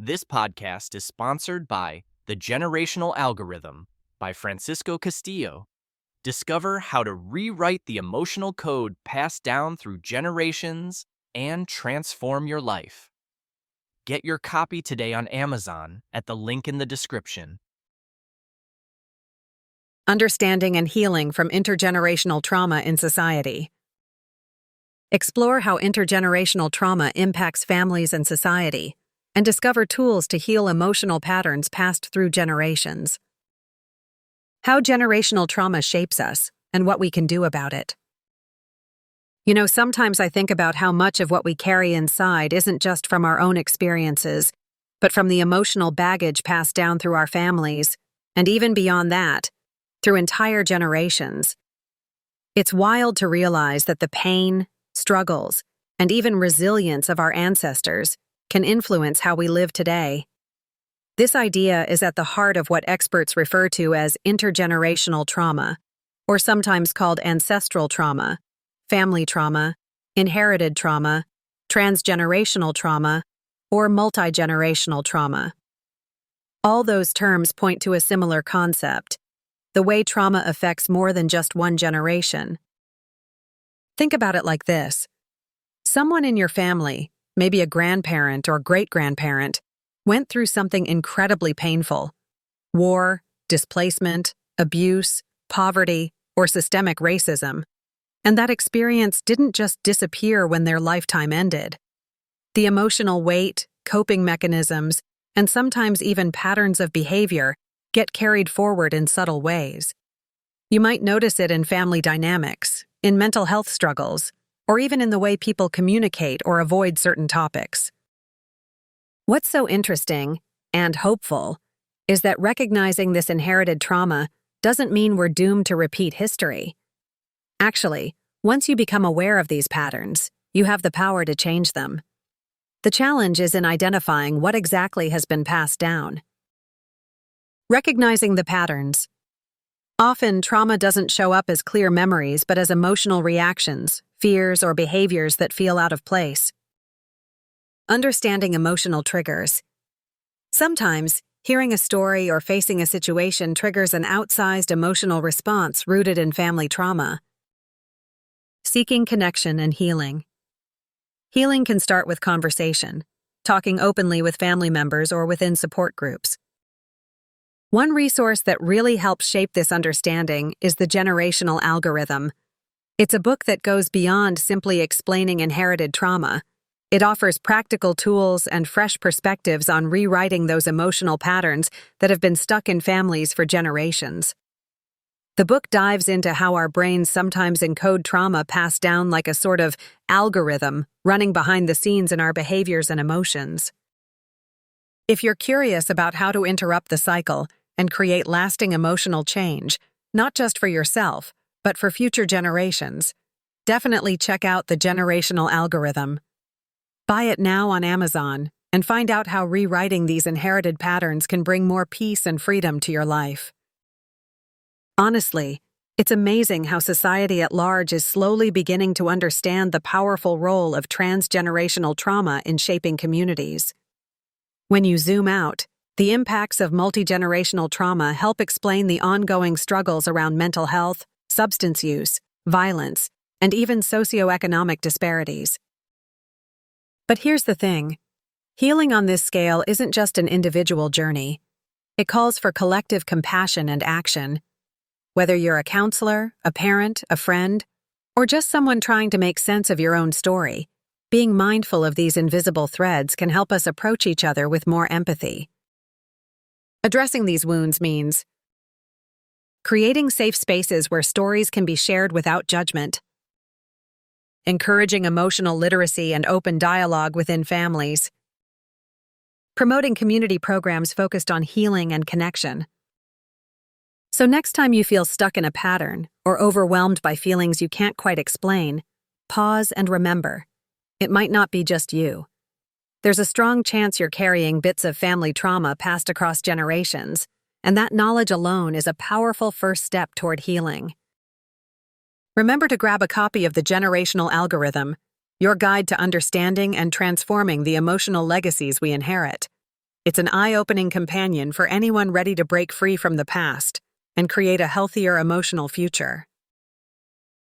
This podcast is sponsored by The Generational Algorithm by Francisco Castillo. Discover how to rewrite the emotional code passed down through generations and transform your life. Get your copy today on Amazon at the link in the description. Understanding and healing from intergenerational trauma in society. Explore how intergenerational trauma impacts families and society, and discover tools to heal emotional patterns passed through generations. How generational trauma shapes us, and what we can do about it. Sometimes I think about how much of what we carry inside isn't just from our own experiences, but from the emotional baggage passed down through our families, and even beyond that, through entire generations. It's wild to realize that the pain, struggles, and even resilience of our ancestors can influence how we live today. This idea is at the heart of what experts refer to as intergenerational trauma, or sometimes called ancestral trauma, family trauma, inherited trauma, transgenerational trauma, or multigenerational trauma. All those terms point to a similar concept: the way trauma affects more than just one generation. Think about it like this. Someone in your family, maybe a grandparent or great-grandparent, went through something incredibly painful: war, displacement, abuse, poverty, or systemic racism. And that experience didn't just disappear when their lifetime ended. The emotional weight, coping mechanisms, and sometimes even patterns of behavior get carried forward in subtle ways. You might notice it in family dynamics, in mental health struggles, or even in the way people communicate or avoid certain topics. What's so interesting, and hopeful, is that recognizing this inherited trauma doesn't mean we're doomed to repeat history. Actually, once you become aware of these patterns, you have the power to change them. The challenge is in identifying what exactly has been passed down. Recognizing the patterns. Often, trauma doesn't show up as clear memories, but as emotional reactions, fears, or behaviors that feel out of place. Understanding emotional triggers. Sometimes, hearing a story or facing a situation triggers an outsized emotional response rooted in family trauma. Seeking connection and healing. Healing can start with conversation, talking openly with family members or within support groups. One resource that really helps shape this understanding is The Generational Algorithm. It's a book that goes beyond simply explaining inherited trauma. It offers practical tools and fresh perspectives on rewriting those emotional patterns that have been stuck in families for generations. The book dives into how our brains sometimes encode trauma passed down like a sort of algorithm running behind the scenes in our behaviors and emotions. If you're curious about how to interrupt the cycle and create lasting emotional change, not just for yourself, but for future generations, definitely check out The Generational Algorithm. Buy it now on Amazon and find out how rewriting these inherited patterns can bring more peace and freedom to your life. Honestly, it's amazing how society at large is slowly beginning to understand the powerful role of transgenerational trauma in shaping communities. When you zoom out, the impacts of multigenerational trauma help explain the ongoing struggles around mental health, substance use, violence, and even socioeconomic disparities. But here's the thing. Healing on this scale isn't just an individual journey. It calls for collective compassion and action. Whether you're a counselor, a parent, a friend, or just someone trying to make sense of your own story, being mindful of these invisible threads can help us approach each other with more empathy. Addressing these wounds means creating safe spaces where stories can be shared without judgment, encouraging emotional literacy and open dialogue within families, promoting community programs focused on healing and connection. So next time you feel stuck in a pattern or overwhelmed by feelings you can't quite explain, pause and remember, it might not be just you. There's a strong chance you're carrying bits of family trauma passed across generations, and that knowledge alone is a powerful first step toward healing. Remember to grab a copy of The Generational Algorithm, your guide to understanding and transforming the emotional legacies we inherit. It's an eye-opening companion for anyone ready to break free from the past and create a healthier emotional future.